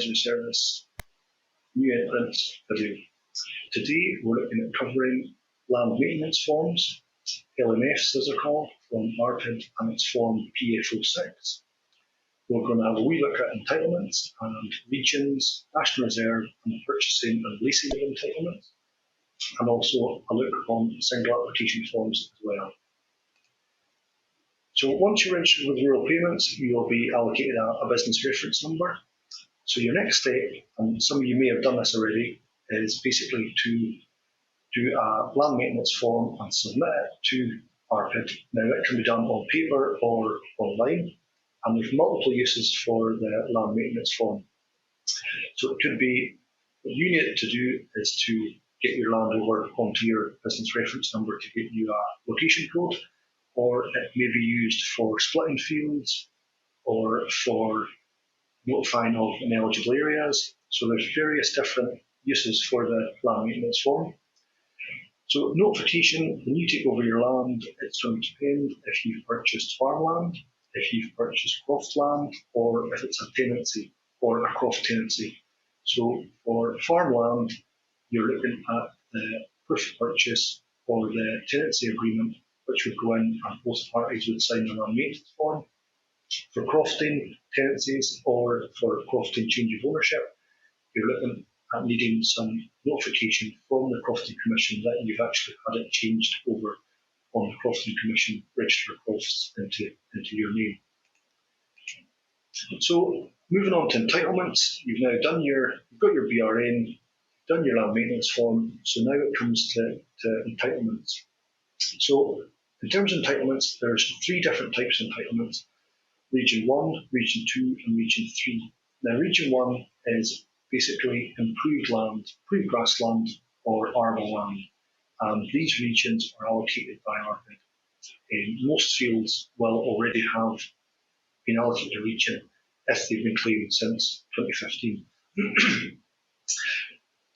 advisory service, new entrants video. Today we're looking at covering land maintenance forms, LMFs as they're called, from RPID and its form PF06. We're going to have a wee look at entitlements and regions, national reserve and purchasing and leasing of entitlements, and also a look on single application forms as well. So once you're registered with rural payments, you'll be allocated a business reference number. So your next step, and some of you may have done this already, is basically to do a land maintenance form and submit it to RPID. Now it can be done on paper or online, and there's multiple uses for the land maintenance form. So it could be, what you need to do is to get your land over onto your business reference number to get you a location code, or it may be used for splitting fields or for notifying of ineligible areas. So there's various different uses for the land maintenance form. So notification, when you take over your land, it's going to depend if you've purchased farmland, if you've purchased croft land, or if it's a tenancy or a croft tenancy. So for farmland, you're looking at the proof of purchase or the tenancy agreement, which would go in and both parties would sign the land maintenance form. For crofting tenancies or for crofting change of ownership, you're looking at needing some notification from the Crofting Commission that you've actually had it changed over on the Crofting Commission register of crofts into your name. So moving on to entitlements, you've got your BRN, done your land maintenance form, so now it comes to entitlements. So in terms of entitlements, there's 3 different types of entitlements: Region 1, Region 2 and Region 3. Now Region 1 is basically improved land, improved grassland or arable land, and these regions are allocated by RPID. Most fields will already have been allocated a region if they've been claimed since 2015.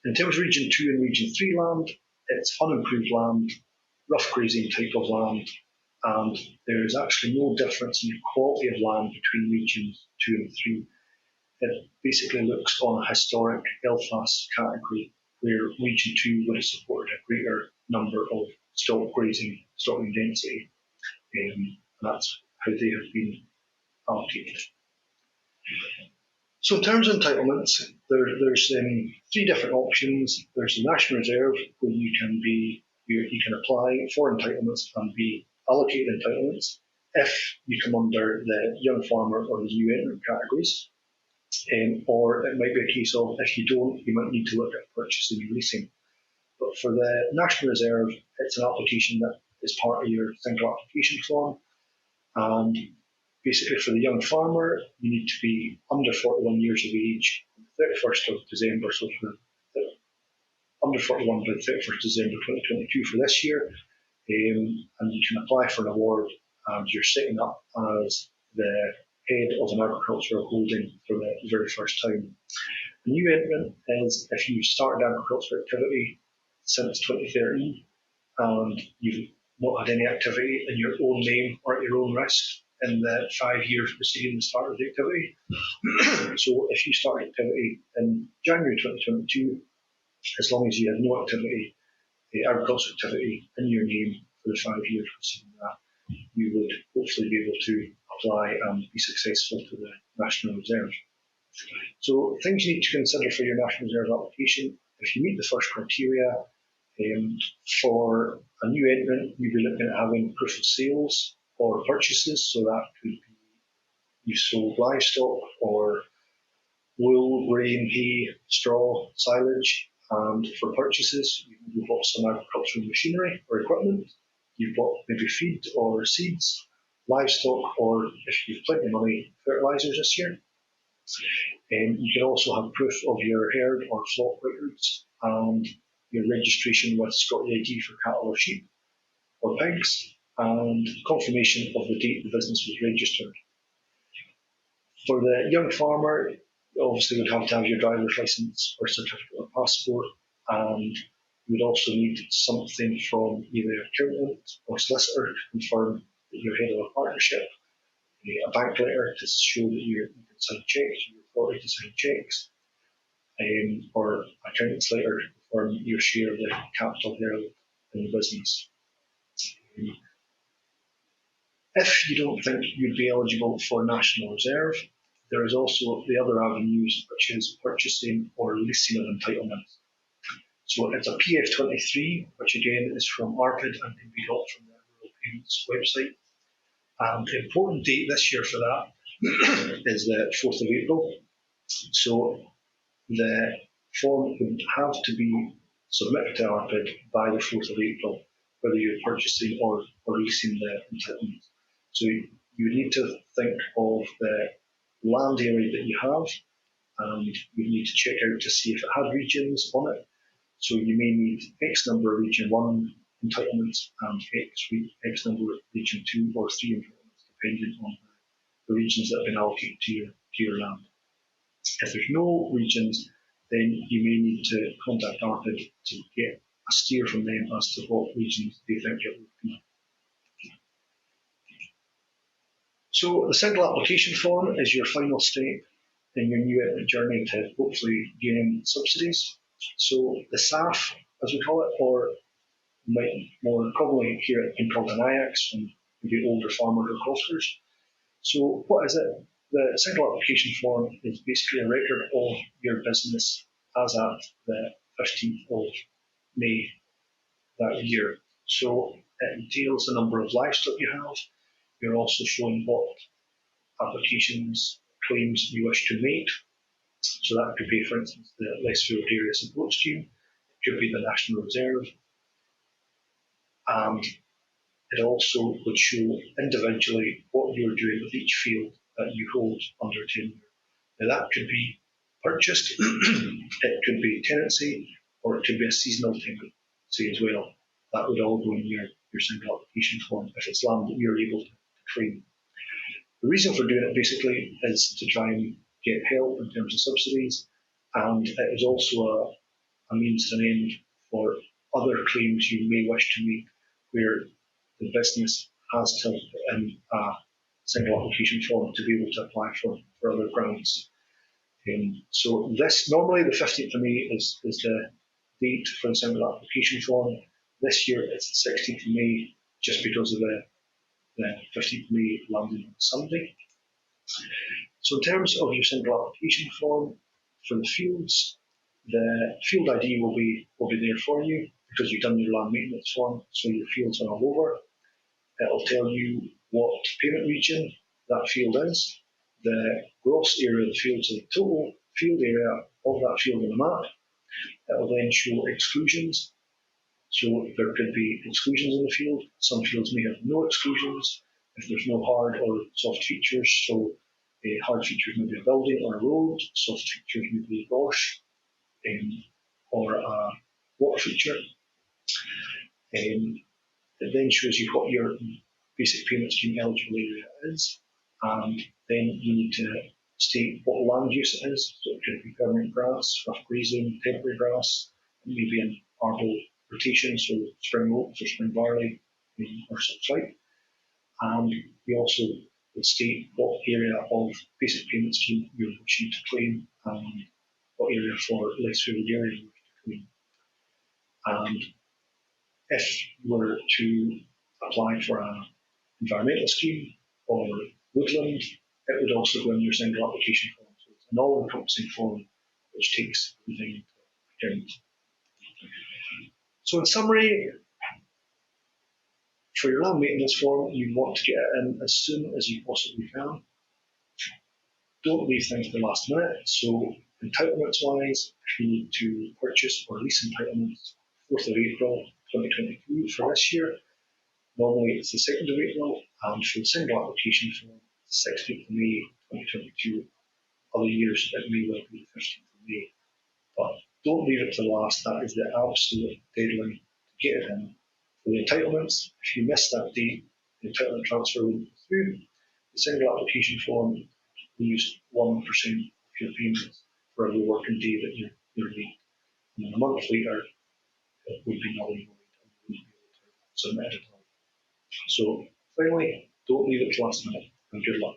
In terms of Region 2 and Region 3 land, it's unimproved land, rough grazing type of land, and there is actually no difference in the quality of land between Regions 2 and 3. It basically looks on a historic LFAS category, where Region 2 would have supported a greater number of stock grazing, stocking density, and that's how they have been allocated. So in terms of entitlements, there's 3 different options. There's the National Reserve, where you can apply for entitlements and be allocated entitlements if you come under the young farmer or the new entrant categories. Or it might be a case of, if you don't, you might need to look at purchasing and leasing. But for the National Reserve, it's an application that is part of your single application form. And basically for the young farmer, you need to be under 41 years of age on the 31st of December, so for under 41 by the 31st of December 2022 for this year. And you can apply for an award, and you're setting up as the head of an agricultural holding for the very first time. A new entrant is if you started agricultural activity since 2013 and you've not had any activity in your own name or at your own risk in the 5 years preceding the start of the activity. So if you start activity in January 2022, as long as you had no activity, the agricultural activity in your name for the 5 years preceding that, you would hopefully be able to apply and be successful to the National Reserve. So things you need to consider for your National Reserve application: if you meet the first criteria, for a new entrant, you'd be looking at having proof of sales or purchases, so that could be you sold livestock or wool, grain, hay, straw, silage. And for purchases, you've bought some agricultural machinery or equipment, you've bought maybe feed or seeds, livestock, or if you've plenty of money, fertilisers this year. You can also have proof of your herd or flock records and your registration with Scottish ID for cattle or sheep or pigs, and confirmation of the date the business was registered. For the young farmer, you obviously would have to have your driver's licence or certificate or passport, and you would also need something from either accountant or solicitor to confirm that you're head of a partnership, a bank letter to show that you can sign checks, you're authority to sign checks, or accountants later confirm your share of the capital held in the business. If you don't think you'd be eligible for National Reserve, there is also the other avenues, which is purchasing or leasing of entitlements. So it's a PF23, which again is from ARPID and can be got from the Rural Payments website. And the important date this year for that is the 4th of April. So the form would have to be submitted to ARPID by the 4th of April, whether you're purchasing or leasing the entitlements. So you need to think of the land area that you have, and you need to check out to see if it had regions on it. So you may need X number of Region 1 entitlements and X number of Region 2 or 3 entitlements, depending on the regions that have been allocated to your land. If there's no regions, then you may need to contact ARPID to get a steer from them as to what regions they think it would be. So the single application form is your final step in your new journey to hopefully gain subsidies. So the SAF, as we call it, or might more commonly hear it being called an IAX from maybe older farmers or crofters. So what is it? The single application form is basically a record of your business as at the 15th of May that year. So it entails the number of livestock you have. You're also showing what applications, claims you wish to make. So that could be, for instance, the less field area support scheme. It could be the National Reserve. And it also would show individually what you're doing with each field that you hold under tenure. Now that could be purchased, it could be tenancy, or it could be a seasonal tenancy as well. That would all go in your single application form if it's land that you're able to claim. The reason for doing it basically is to try and get help in terms of subsidies, and it is also a means to an end for other claims you may wish to make where the business has to put in a single application form to be able to apply for other grants. So this, normally the 15th of May is the date for the single application form. This year it's the 16th of May, just because of the 15th of May landing on Sunday. So in terms of your single application form, for the fields, the field ID will be there for you because you've done your land maintenance form, so your fields are all over. It'll tell you what payment region that field is, the gross area of the field, so the total field area of that field on the map. It'll then show exclusions. So there could be exclusions in the field. Some fields may have no exclusions if there's no hard or soft features. So hard features may be a building or a road, soft features may be a gorse or a water feature. It then shows you what your basic payment scheme eligible area is, and then you need to state what land use it is. So it could be permanent grass, rough grazing, temporary grass, maybe an arbor rotation, so spring oats or spring barley or such like. And we also would state what area of basic payment scheme you're wishing to claim and what area for less favoured area you wish to claim. And if you were to apply for an environmental scheme or woodland, it would also go in your single application form. So it's an all-encompassing form which takes everything into account. So in summary, for your land maintenance form, you want to get it in as soon as you possibly can. Don't leave things to the last minute. So entitlements wise, if you need to purchase or lease entitlements, 4th of April 2022 for this year. Normally it's the 2nd of April, and for the single application form, 16th of May 2022. Other years it may well be the 15th of May. But don't leave it to the last. That is the absolute deadline to get it in. For the entitlements, if you miss that date, the entitlement transfer will go through. The single application form leaves 1% of your payments for every working day that you're late. And then a month later, it would be null and void and you wouldn't be able to submit it at all. So finally, don't leave it to last minute, and good luck.